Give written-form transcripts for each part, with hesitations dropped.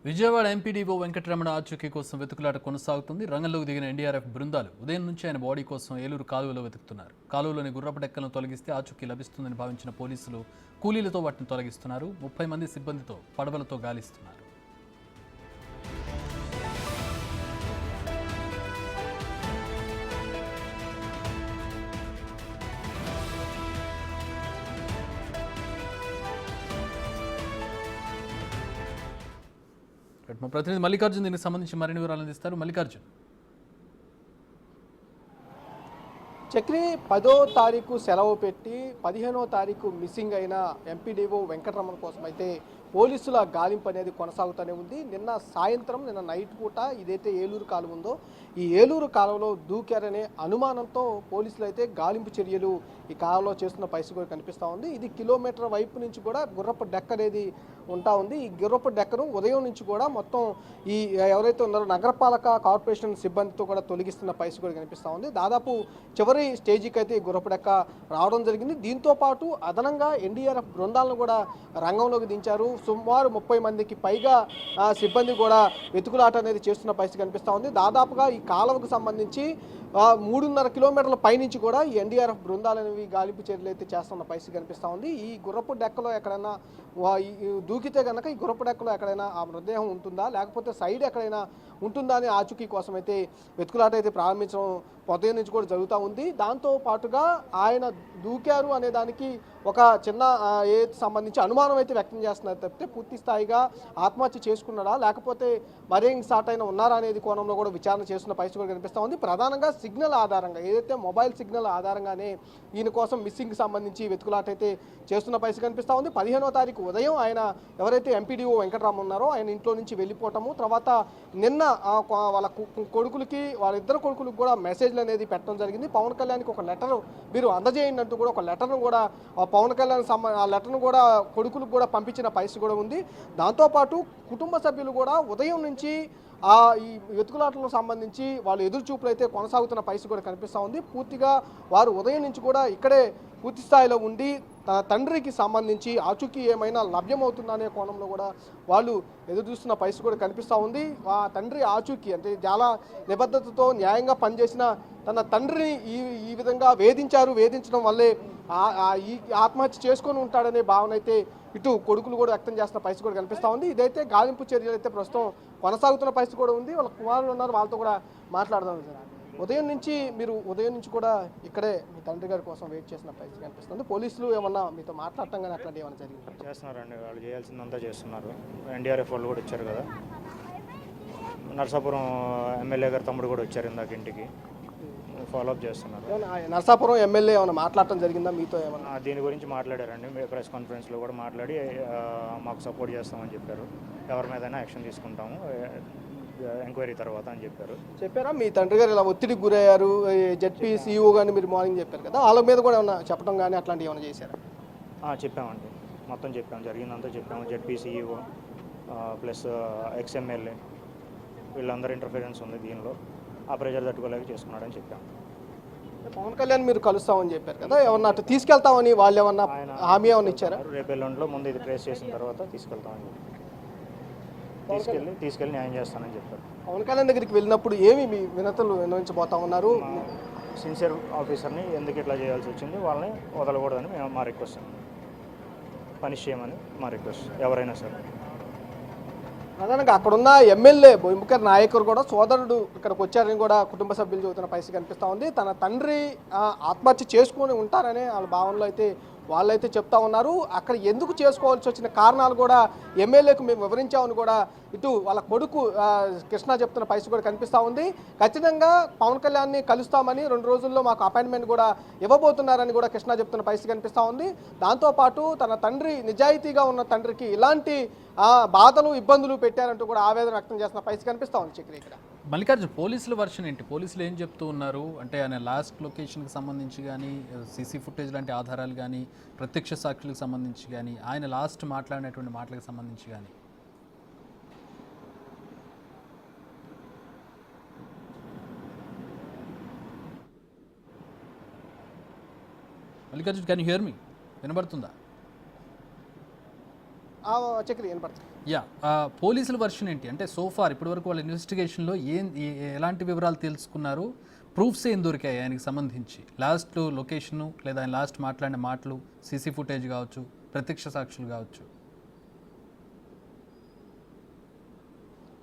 Vijayawada MPDO Venkataramana ఆచూకీ కోసం వెతుకులాట కొనసాగుతుంది. రంగంలోకి దిగిన ఎన్డీఆర్ఎఫ్ బృందాలు ఉదయం నుంచి ఆయన బాడీ కోసం ఏలూరు కాలువలో వెతుకుతున్నారు. కాలువలోని గుర్రపు డెక్కలను తొలగిస్తే ఆచూకీ లభిస్తుందని భావించిన పోలీసులు కూలీలతో వాటిని తొలగిస్తున్నారు. 30 మంది సిబ్బందితో పడవలతో గాలిస్తున్నారు. మా ప్రతినిధి మల్లికార్జున్ దీనికి సంబంధించి మరిన్ని వివరాలు అందిస్తారు. మల్లికార్జున్, చక్రి 10వ తారీఖు సెలవు పెట్టి 15వ తారీఖు మిస్సింగ్ అయిన ఎంపీడీఓ వెంకటరమణ కోసం అయితే పోలీసుల గాలింపు అనేది కొనసాగుతూనే ఉంది. నిన్న నైట్ పూట ఇదైతే ఏలూరు కాలువ ఉందో ఈ ఏలూరు కాలువలో దూకారనే అనుమానంతో పోలీసులు అయితే గాలింపు చర్యలు ఈ కాలువలో చేస్తున్న పరిస్థితి కూడా కనిపిస్తూ ఉంది. ఇది కిలోమీటర్ వైపు నుంచి కూడా గుర్రపు డెక్క అనేది ఉంటా ఉంది. ఈ గుర్రపు డెక్కను ఉదయం నుంచి కూడా మొత్తం ఈ ఎవరైతే ఉన్నారో నగరపాలక కార్పొరేషన్ సిబ్బందితో కూడా తొలగిస్తున్న పరిస్థితి కూడా కనిపిస్తూ ఉంది. దాదాపు చివరి స్టేజీకి అయితే ఈ గుర్రపు డెక్క రావడం జరిగింది. దీంతో పాటు అదనంగా ఎన్డీఆర్ఎఫ్ బృందాలను కూడా రంగంలోకి దించారు. సుమారు 30 మందికి పైగా సిబ్బంది కూడా వెతుకులాట అనేది చేస్తున్న పరిస్థితి కనిపిస్తూ ఉంది. దాదాపుగా ఈ కాలువకు సంబంధించి 3.5 కిలోమీటర్ల పైనుంచి కూడా ఈ ఎన్డీఆర్ఎఫ్ బృందాలు అనేవి గాలింపు చర్యలు అయితే చేస్తున్న పరిస్థితి కనిపిస్తూ ఉంది. ఈ గుర్రపు డెక్కలో ఎక్కడైనా దూకితే కనుక ఈ గుర్రపు డెక్కలో ఎక్కడైనా ఆ మృతదేహం ఉంటుందా, లేకపోతే సైడ్ ఎక్కడైనా ఉంటుందా అని ఆచూకీ కోసం అయితే వెతుకులాట అయితే ప్రారంభించడం ఉదయం నుంచి కూడా జరుగుతూ ఉంది. దాంతో పాటుగా ఆయన దూకారు అనే దానికి ఒక చిన్న సంబంధించి అనుమానం అయితే వ్యక్తం చేస్తున్నారు తప్పితే పూర్తి స్థాయిగా ఆత్మహత్య చేసుకున్నాడా లేకపోతే మరేం స్టార్ట్ అయినా ఉన్నారా అనేది కోణంలో కూడా విచారణ చేస్తున్న పరిస్థితి కూడా కనిపిస్తూ ఉంది. ప్రధానంగా సిగ్నల్ ఆధారంగా ఏదైతే మొబైల్ సిగ్నల్ ఆధారంగానే ఈయన కోసం మిస్సింగ్కి సంబంధించి వెతుకులాట అయితే చేస్తున్న పరిస్థితి కనిపిస్తూ ఉంది. 15వ తారీఖు ఉదయం ఆయన ఎవరైతే ఎంపీడీఓ వెంకటరామ ఉన్నారో ఆయన ఇంట్లో నుంచి వెళ్ళిపోవటము, తర్వాత నిన్న వాళ్ళ కొడుకులకి వాళ్ళిద్దరు కొడుకులకు కూడా మెసేజ్లు అనేది పెట్టడం జరిగింది. పవన్ కళ్యాణ్కి ఒక లెటర్ మీరు అందజేయండి అంటూ కూడా ఒక లెటర్ను కూడా పవన్ కళ్యాణ్ ఆ లెటర్ను కూడా కొడుకులకు కూడా పంపించిన పరిస్థితి కూడా ఉంది. దాంతోపాటు కుటుంబ సభ్యులు కూడా ఉదయం నుంచి ఈ వెతుకులాటలకు సంబంధించి వాళ్ళు ఎదురు చూపులు అయితే కొనసాగుతున్న పరిస్థితి కూడా కనిపిస్తూ ఉంది. పూర్తిగా వారు ఉదయం నుంచి కూడా ఇక్కడే పూర్తి స్థాయిలో ఉండి తన తండ్రికి సంబంధించి ఆచూకీ ఏమైనా లభ్యమవుతుందనే కోణంలో కూడా వాళ్ళు ఎదురు చూస్తున్న పరిస్థితి కూడా కనిపిస్తూ ఉంది. ఆ తండ్రి ఆచూకీ అంటే చాలా నిబద్ధతతో న్యాయంగా పనిచేసిన తన తండ్రిని ఈ విధంగా వేధించడం వల్లే ఈ ఆత్మహత్య చేసుకొని ఉంటాడనే భావన అయితే ఇటు కొడుకులు కూడా వ్యక్తం చేస్తున్న పరిస్థితి కూడా కనిపిస్తూ ఉంది. ఇదైతే గాలింపు చర్యలు అయితే ప్రస్తుతం కొనసాగుతున్న పరిస్థితి కూడా ఉంది. వాళ్ళ కుమారులు ఉన్నారు, వాళ్ళతో కూడా మాట్లాడదాం. ఉదయం నుంచి కూడా ఇక్కడే మీ తండ్రి గారి కోసం వెయిట్ చేసిన పరిస్థితి కనిపిస్తుంది. పోలీసులు ఏమన్నా మీతో మాట్లాడటం కానీ అట్లాంటి ఏమైనా జరిగింది? చేస్తున్నారండి, వాళ్ళు చేయాల్సిందంతా చేస్తున్నారు. ఎన్డీఆర్ఎఫ్ వాళ్ళు కూడా వచ్చారు కదా, నరసాపురం ఎమ్మెల్యే గారు తమ్ముడు కూడా వచ్చారు ఇందాక ఇంటికి, ఫాలోఅప్ చేస్తున్నారు. నరసాపురం ఎమ్మెల్యే ఏమైనా మాట్లాడటం జరిగిందా మీతో? ఏమన్నా దీని గురించి మాట్లాడారండి, ప్రెస్ కాన్ఫరెన్స్లో కూడా మాట్లాడి మాకు సపోర్ట్ చేస్తామని చెప్పారు. ఎవరి మీదైనా యాక్షన్ తీసుకుంటాము ఎంక్వైరీ తర్వాత అని చెప్పారా? మీ తండ్రి గారు ఇలా ఒత్తిడికి గురయ్యారు, జెడ్పీ సీఈఓ కానీ మీరు మార్నింగ్ చెప్పారు కదా, వాళ్ళ మీద కూడా ఏమైనా చెప్పడం కానీ అట్లాంటివి ఏమైనా చేశారా? చెప్పామండి, మొత్తం చెప్పాము, జరిగిందంతా చెప్పాము. జెడ్పీ సీఈఓ ప్లస్ ఎక్స్ఎమ్మెల్యే వీళ్ళందరూ ఇంటర్ఫీరెన్స్ ఉంది దీనిలో, ఆ ప్రెజర్ తట్టుకోలేక చేసుకున్నాడని చెప్పాము. పవన్ కళ్యాణ్ మీరు కలుస్తామని చెప్పారు కదా, ఏమన్నా అటు తీసుకెళ్తామని వాళ్ళు ఏమన్నా హామీ ఏమన్నా ఇచ్చారా? రేపు ఎల్లుండిలో ముందు ఇది ట్రేస్ చేసిన తర్వాత తీసుకెళ్తామని తీసుకెళ్ళి న్యాయం చేస్తానని చెప్పారు. పవన్ కళ్యాణ్ దగ్గరికి వెళ్ళినప్పుడు ఏమి మీ వినతులు విన్నవించబోతా ఉన్నారు? సిన్సియర్ ఆఫీసర్ని ఎందుకు ఇట్లా చేయాల్సి వచ్చింది, వాళ్ళని వదలకూడదని మా రిక్వెస్ట్, పనిష్ చేయమని మా రిక్వెస్ట్ ఎవరైనా సరే. ప్రధానంగా అక్కడున్న ఎమ్మెల్యే బొమ్మకర్ నాయకుడు కూడా సోదరుడు ఇక్కడికి వచ్చారని కూడా కుటుంబ సభ్యులు చెబుతున్న పరిస్థితి కనిపిస్తూ ఉంది. తన తండ్రి ఆత్మహత్య చేసుకొని ఉంటారనే వాళ్ళ భావనలో అయితే వాళ్ళైతే చెప్తా ఉన్నారు. అక్కడ ఎందుకు చేసుకోవాల్సి వచ్చిన కారణాలు కూడా ఎమ్మెల్యేకు మేము వివరించామని కూడా ఇటు వాళ్ళ కొడుకు కృష్ణ చెప్తున్న పరిస్థితి కూడా కనిపిస్తూ ఉంది. ఖచ్చితంగా పవన్ కళ్యాణ్ని కలుస్తామని 2 రోజుల్లో మాకు అపాయింట్మెంట్ కూడా ఇవ్వబోతున్నారని కూడా కృష్ణ చెప్తున్న పరిస్థితి కనిపిస్తూ ఉంది. దాంతోపాటు తన తండ్రి నిజాయితీగా ఉన్న తండ్రికి ఇలాంటి బాధలు ఇబ్బందులు పెట్టారంటూ కూడా ఆవేదన వ్యక్తం చేస్తున్న పరిస్థితి కనిపిస్తూ ఉంది. చక్రి, ఇక్కడ మల్లికార్జున్, పోలీసుల వర్షన్ ఏంటి? పోలీసులు ఏం చెప్తూ ఉన్నారు అంటే ఆయన లాస్ట్ లొకేషన్కి సంబంధించి కానీ, సీసీ ఫుటేజ్ లాంటి ఆధారాలు కానీ, ప్రత్యక్ష సాక్షులకు సంబంధించి కానీ, ఆయన లాస్ట్ మాట్లాడినటువంటి మాటలకు సంబంధించి కానీ? మల్లికార్జున్, కెన్ యూ హియర్ మీ? వినబడుతుందా? చక్రి వినపడుతుంది. యా, పోలీసుల వర్షన్ ఏంటి అంటే సోఫార్ ఇప్పటివరకు వాళ్ళ ఇన్వెస్టిగేషన్లో ఎలాంటి వివరాలు తెలుసుకున్నారు, ప్రూఫ్స్ ఏం దొరికాయి ఆయనకి సంబంధించి, లాస్ట్ లొకేషను లేదా ఆయన లాస్ట్ మాట్లాడిన మాటలు, సీసీ ఫుటేజ్ కావచ్చు, ప్రత్యక్ష సాక్షులు కావచ్చు?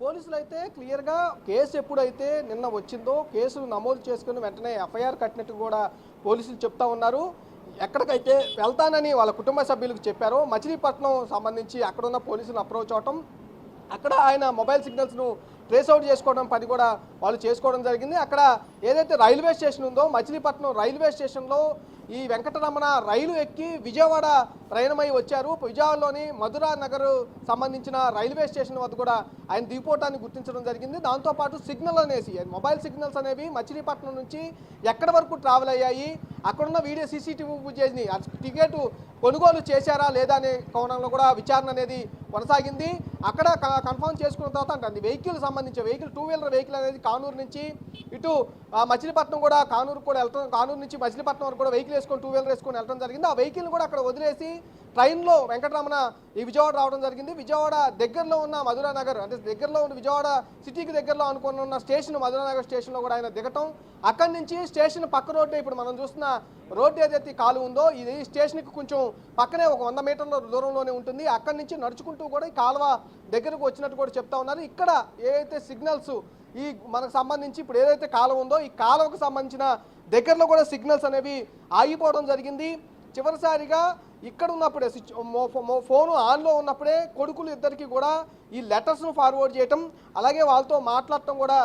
పోలీసులు అయితే క్లియర్గా కేసు ఎప్పుడైతే నిన్న వచ్చిందో కేసును నమోదు చేసుకుని వెంటనే ఎఫ్ఐఆర్ కట్టినట్టు కూడా పోలీసులు చెప్తా ఉన్నారు. ఎక్కడికైతే వెళ్తానని వాళ్ళ కుటుంబ సభ్యులకు చెప్పారో మచిలీపట్నం సంబంధించి అక్కడున్న పోలీసులు అప్రోచ్ అవటం, అక్కడ ఆయన మొబైల్ సిగ్నల్స్ను ట్రేస్ అవుట్ చేసుకోవడం పని కూడా వాళ్ళు చేసుకోవడం జరిగింది. అక్కడ ఏదైతే రైల్వే స్టేషన్ ఉందో మచిలీపట్నం రైల్వే స్టేషన్లో ఈ వెంకటరమణ రైలు ఎక్కి విజయవాడ ప్రయాణమై వచ్చారు. విజయవాడలోని మధురా నగర్ సంబంధించిన రైల్వే స్టేషన్ వద్ద కూడా ఆయన దిగిపోవటాన్ని గుర్తించడం జరిగింది. దాంతోపాటు సిగ్నల్ అనేసి మొబైల్ సిగ్నల్స్ అనేవి మచిలీపట్నం నుంచి ఎక్కడి వరకు ట్రావెల్ అయ్యాయి, అక్కడున్న వీడియో సీసీటీవీ ఫుటేజ్ని టికెట్ కొనుగోలు చేశారా లేదా అనే కోణంలో కూడా విచారణ అనేది కొనసాగింది. అక్కడ కన్ఫర్మ్ చేసుకున్న తర్వాత అంటే వెహికల్ సంబంధించి వెహికల్ 2 వీలర్ వెహికల్ అనేది కానూరు నుంచి ఇటు మచిలీపట్నం కూడా కానూరు కూడా వెళ్ళటం, కానూరు నుంచి మచిలీపట్నం వరకు కూడా వెహికల్ వేసుకొని 2 వీలర్ వేసుకొని వెళ్ళడం జరిగింది. ఆ వెహికల్ కూడా అక్కడ వదిలేసి ట్రైన్లో వెంకటరమణ ఈ విజయవాడ రావడం జరిగింది. విజయవాడ దగ్గరలో ఉన్న మధురా నగర్ అంటే దగ్గరలో ఉన్న విజయవాడ సిటీకి దగ్గరలో అనుకుని ఉన్న స్టేషన్ మధురా నగర్ స్టేషన్లో కూడా ఆయన దిగటం, అక్కడి నుంచి స్టేషన్ పక్క రోడ్డు ఇప్పుడు మనం చూస్తున్న రోడ్డు ఏదైతే కాలు ఉందో ఇది స్టేషన్కి కొంచెం పక్కనే ఒక 100 మీటర్ల దూరంలోనే ఉంటుంది. అక్కడి నుంచి నడుచుకుంటూ కూడా ఈ కాలువ దగ్గరకు వచ్చినట్టు కూడా చెప్తా ఉన్నారు. ఇక్కడ ఏదైతే సిగ్నల్స్ ఈ మనకు సంబంధించి ఇప్పుడు ఏదైతే కాలువ ఉందో ఈ కాలువకు సంబంధించిన దగ్గరలో కూడా సిగ్నల్స్ అనేవి ఆగిపోవడం జరిగింది. చివరిసారిగా ఇక్కడ ఉన్నప్పుడే ఫోను ఆన్లో ఉన్నప్పుడే కొడుకులు ఇద్దరికి కూడా ఈ లెటర్స్ను ఫార్వర్డ్ చేయటం, అలాగే వాళ్ళతో మాట్లాడటం కూడా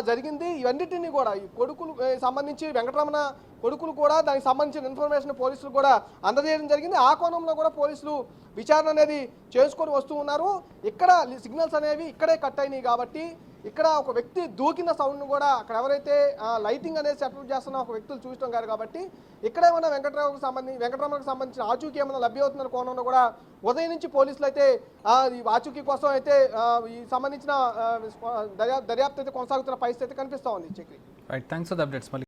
జరిగింది. ఇవన్నిటిని కూడా ఈ కొడుకులు సంబంధించి వెంకటరమణ కొడుకులు కూడా దానికి సంబంధించిన ఇన్ఫర్మేషన్ పోలీసులు కూడా అందజేయడం జరిగింది. ఆ కోణంలో కూడా పోలీసులు విచారణ అనేది చేసుకొని వస్తూ ఉన్నారు. ఇక్కడ సిగ్నల్స్ అనేవి ఇక్కడే కట్ అయినాయి కాబట్టి ఇక్కడ ఒక వ్యక్తి దూకిన సౌండ్ను కూడా అక్కడ ఎవరైతే లైటింగ్ అనేది సెటప్ చేస్తున్న ఒక వ్యక్తులు చూడటం గారు కాబట్టి ఇక్కడ ఏమైనా వెంకటరమణకు సంబంధించిన ఆచూకీ ఏమైనా లభ్యమవుతున్న కోణంలో కూడా ఉదయం నుంచి పోలీసులు అయితే ఈ ఆచూకీ కోసం అయితే ఈ సంబంధించిన దర్యాప్తు అయితే కొనసాగుతున్న పరిస్థితి కనిపిస్తూ ఉంది. Chakri, right, thanks for the updates.